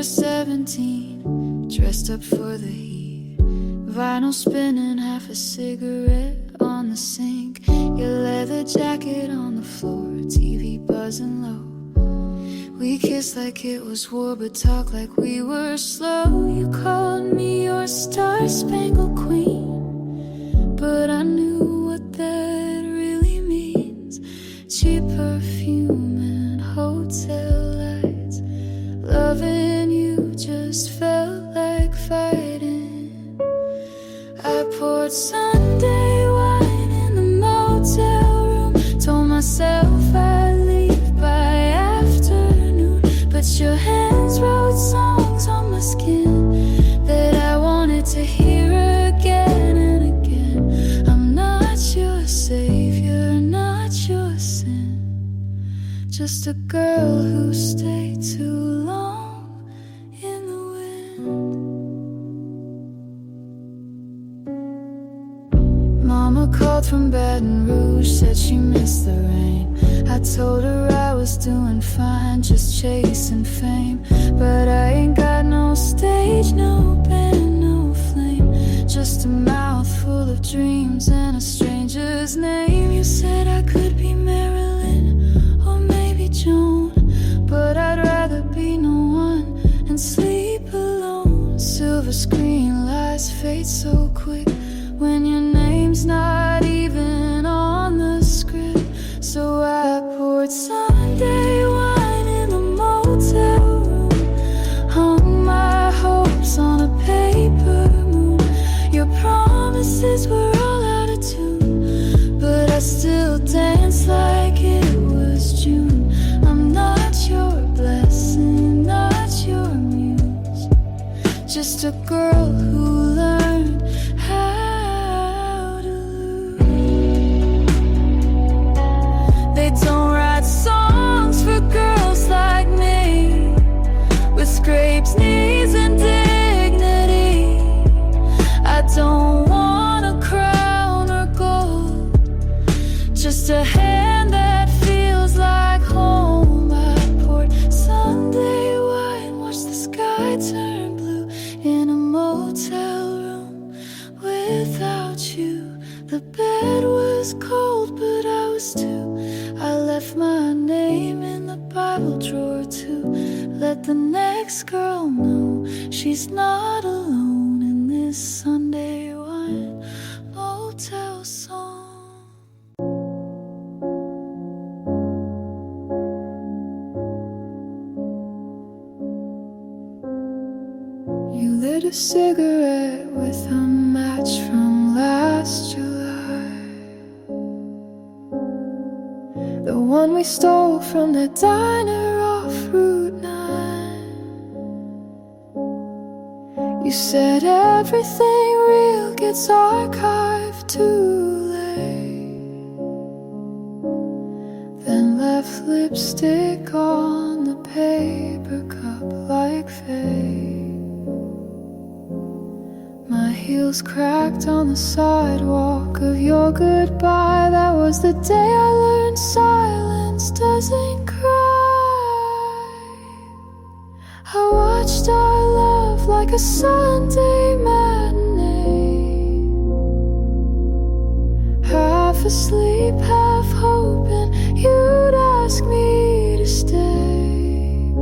17, dressed up for the heat. Vinyl spinning, half a cigarette on the sink. Your leather jacket on the floor, TV buzzing low. We kissed like it was war, but talked like we were slow. You called me your star-spangled queen, but I knew what that really means. Cheap perfume and hotel lights. Loving you just felt like fighting. I poured Sunday wine in the motel room. Told myself I'd leave by afternoon, but your hands wrote songs on my skin that I wanted to hear again and again. I'm not your savior, not your sin, just a girl who stayed too long in the wind. Mama called from Baton Rouge, said she missed the rain. I told her I was doing fine, just chasing fame. But I ain't got no stage, no band, no flame, just a mouth full of dreams and a stranger's name. You said I could be Marilyn or maybe Joan, but I'd rather be no one and sleep alone. Silver screen lights fade so quick when your name's not even on the script. So I poured Sunday wine in the motel room, hung my hopes on a paper moon. Your promises were all out of tune, but I still danced like it was June. I'm not your blessing, not your muse, just a girl who learned how to lose. They don't write songs for girls like me, with scraped knees and dignity. I don't want a crown or gold, just a hand that feels like home. I poured Sunday wine, watched the sky turn blue in a motel room without you. The bed was cold, but I was too. I left my name in the Bible drawer to let the next girl know she's not alone in this Sunday wine motel song. You lit a cigarette with a match from last July, the one we stole from the diner off Route 9. You said everything real gets archived too late, then left lipstick on the paper cup like fate. My heels cracked on the sidewalk of your goodbye. That was the day I learned silence doesn't cry. I watched our love like a Sunday matinee, half asleep, half hoping you'd ask me to stay.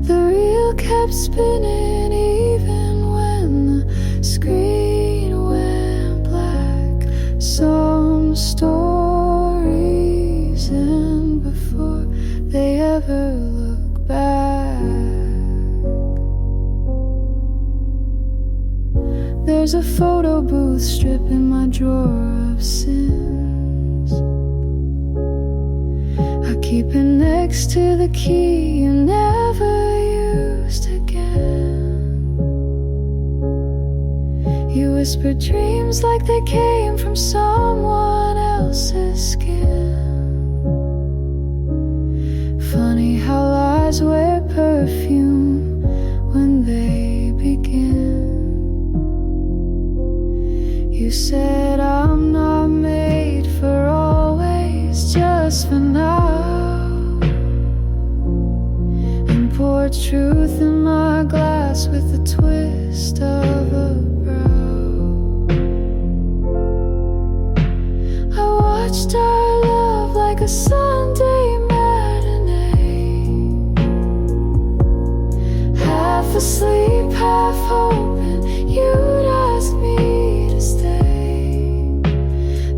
The reel kept spinning even when the screen went black. Some stories end before they ever look back. There's a photo booth strip in my drawer of sins. I keep it next to the key you never used again. You whispered dreams like they came from someone else's skin. Funny how lies wear perfume when they begin. You said I'm not made for always, just for now, and poured truth in my glass. a Sunday matinee, half asleep, half hoping you'd ask me to stay.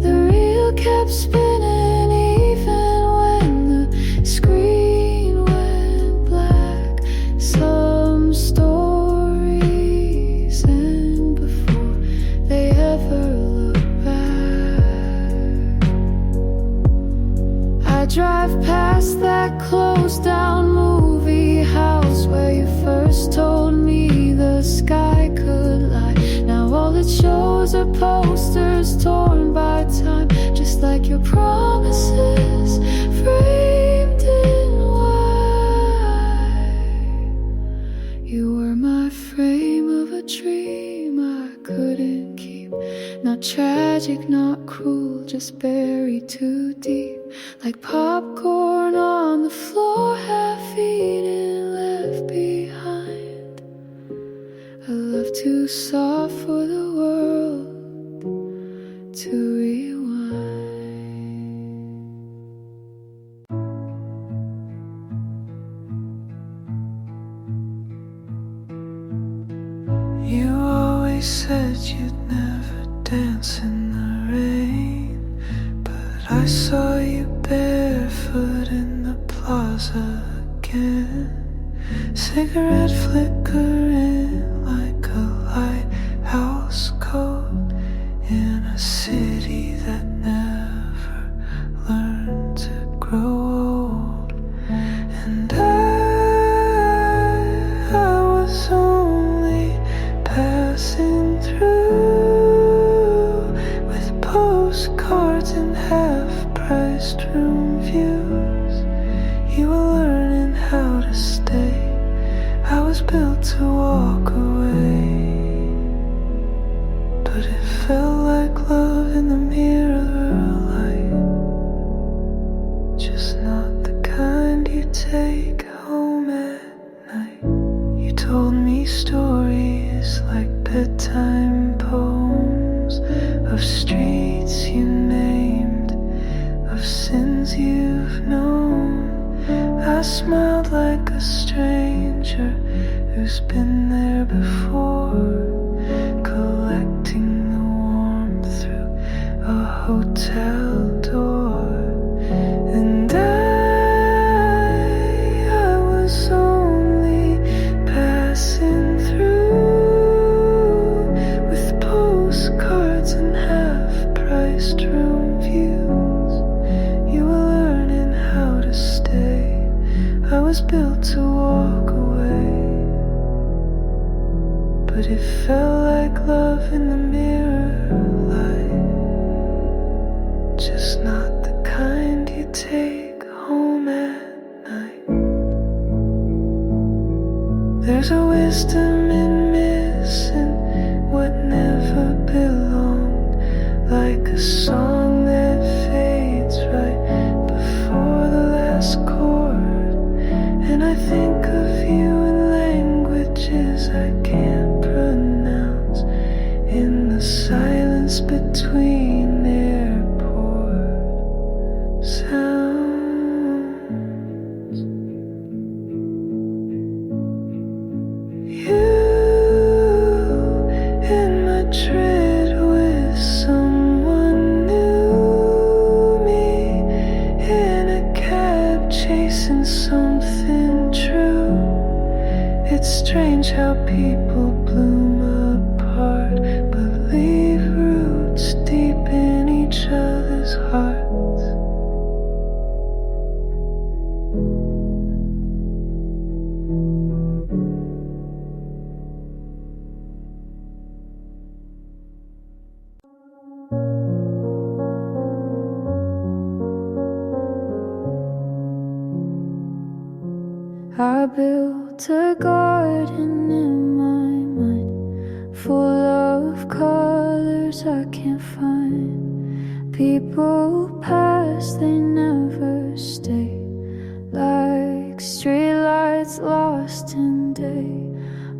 The reel kept spinning even when the screen went black. Some stories end before they ever look back. I drive past that closed down movie house where you first told me the sky could lie. Now all it shows are posters torn by time, just like your promises framed in white. You were my frame of a dream I couldn't keep. Not tragic, not cruel, just buried too deep. Like popcorn on the floor, half eaten, left behind. A love too soft for the world to rewind. You always said you'd never dance in the rain, but I saw you barefoot in the plaza again. Cigarette flickering like a lighthouse cold in a city that never learned to grow old. And I was only passing through with postcards and half-priced room views. You were learning how to stay. I was built to walk away, but it felt like love in the mirror light, just not the kind you take home at night. You told me stories like bedtime poems of streets you named, of sins you've known. I smiled like a stranger who's been there before, collecting the warmth through a hotel door. And I was only passing through with postcards and half-priced room views. You were learning how to stay. I was built to walk away, but it felt like love in the mirror light, just not the kind you take home at night. There's a wisdom in missing what never belonged, like a song that fades right before the last chord. And I think of you in languages I can't pronounce, in the silence between airport sounds. You in Madrid with someone new, me in a cab chasing something true. It's strange how people bloom apart but leave roots deep in each other's hearts. I built a garden in my mind, full of colors I can't find. People pass, they never stay, like streetlights lost in day.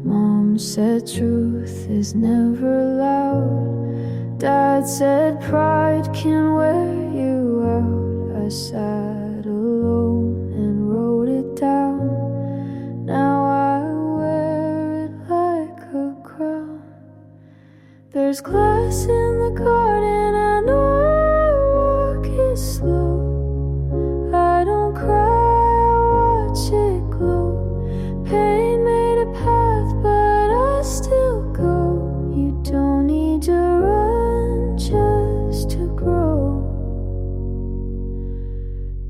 Mom said truth is never loud. Dad said pride can wear you out. I I sat alone and wrote it down. Now I wear it like a crown. There's glass in the garden, I know I walk it slow. I don't cry, I watch it glow. Pain made a path, but I still go. You don't need to run just to grow.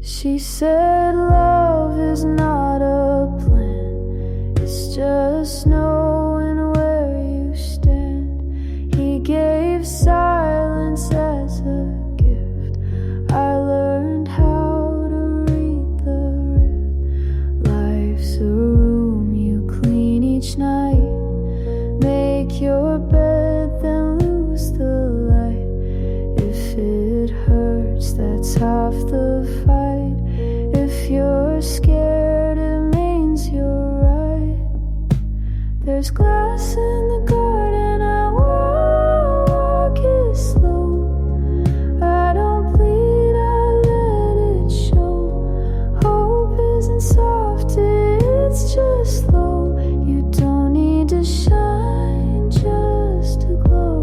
She said love is not a plan, it's just knowing where you stand. He gave silence as a gift. I learned how to read the rift. Life's a room you clean each night. Make your bed, then lose the light. If it hurts, that's half the fight. If you're scared, it means you're right. There's glass in the garden, I walk it slow. I don't bleed, I let it show. Hope isn't soft, it's just slow. You don't need to shine just to glow.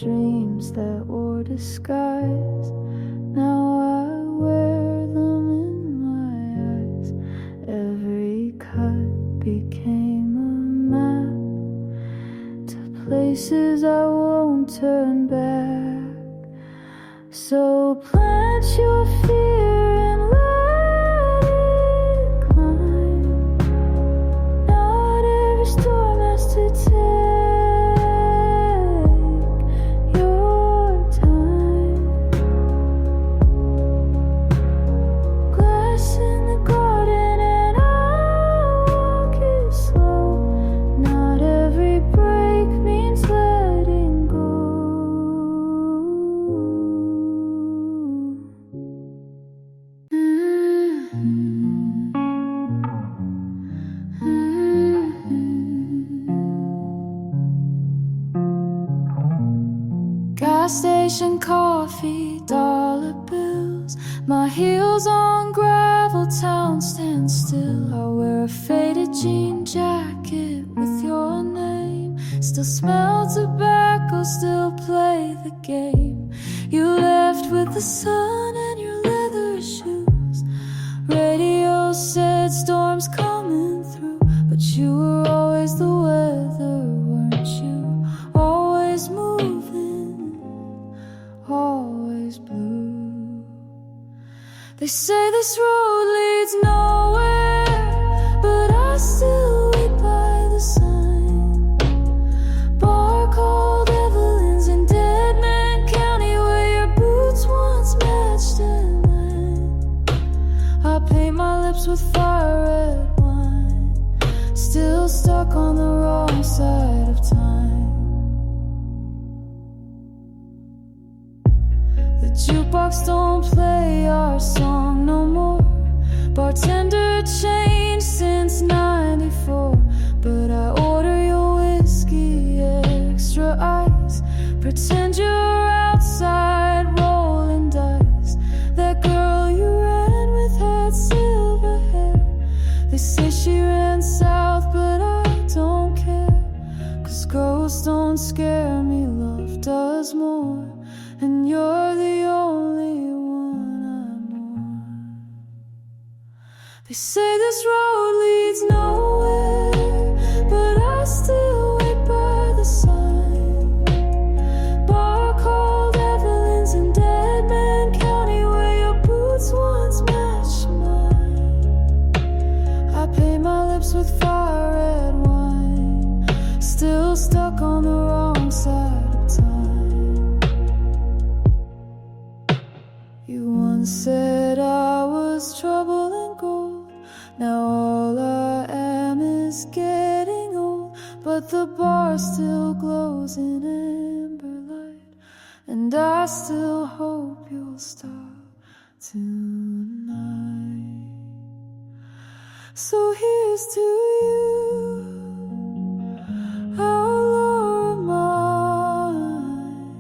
Dreams that wore disguise, now I wear them in my eyes. Every cut became a map to places I won't turn back. So plant your fear and let it climb. Not every storm has to take gas station coffee, dollar bills. My heels on gravel, town stand still. I wear a faded jean jacket with your name. Still smell tobacco, still play the game. You left with the sun and your leather shoes. Radio said storms coming through, but you were always the weather, weren't you? Always moving, always blue. They say this road leads nowhere, but I still wait by the sign. Bar called Evelyn's in Dead Man County, where your boots once matched mine. I paint my lips with fire red wine, still stuck on the wrong side of time. The jukebox don't play our song no more. Bartender changed since '94, but I order your whiskey extra ice. Pretend you're outside rolling dice. That girl you ran with had silver hair. They say she ran south, but I don't care. 'Cause ghosts don't scare me, love does more. And you're the only one I know. They say this road leads nowhere, but I still wait by the sign. Bar called Evelyn's in Dead Man County, where your boots once matched mine. I paint my lips with fire red wine, still stuck on the wrong side of time. You once said I was trouble and gold. Now all I am but the bar still glows in amber light, and I still hope you'll stop tonight. So here's to you, our Laura mine,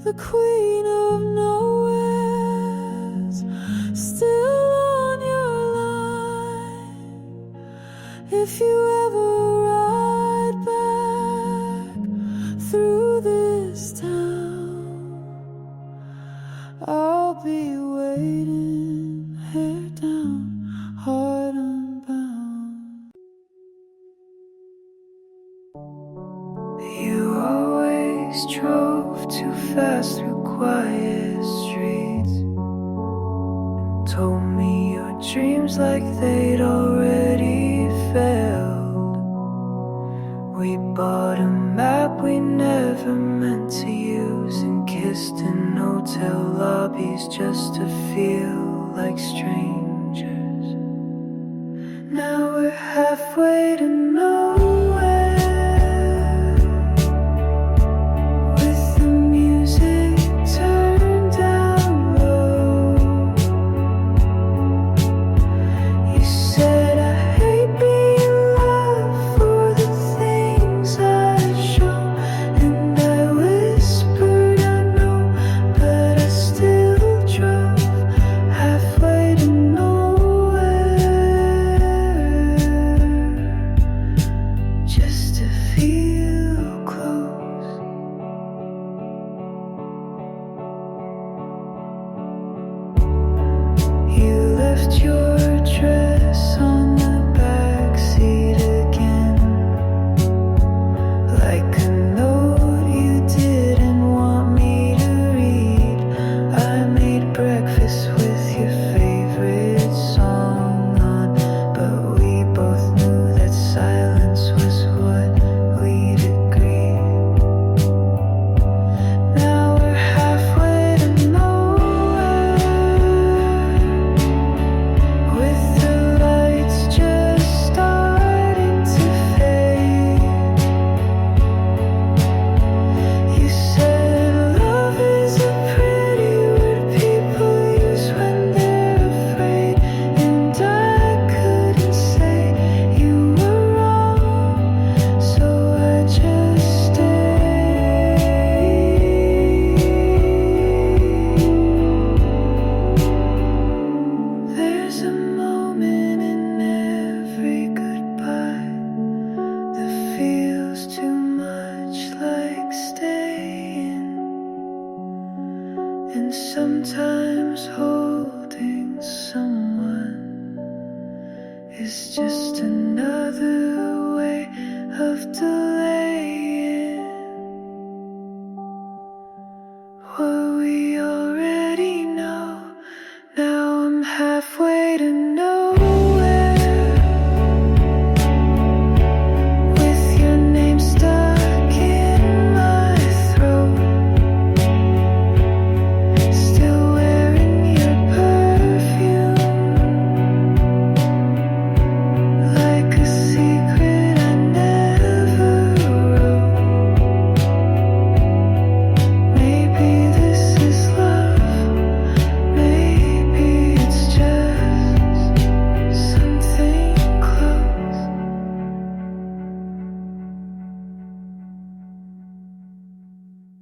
the queen of nowheres, still on your line. If you ever ride back through this town, I'll be waiting, hair down, heart unbound. You always drove too fast through quiet streets, told me your dreams like they'd already failed. We bought a map we never meant to use, and kissed in hotel lobbies just to feel like strangers. Now we're halfway to nowhere, with the music turned down low. You said I hate being loved for the things I show, and I whispered I know, but I still drove halfway to nowhere, just to feel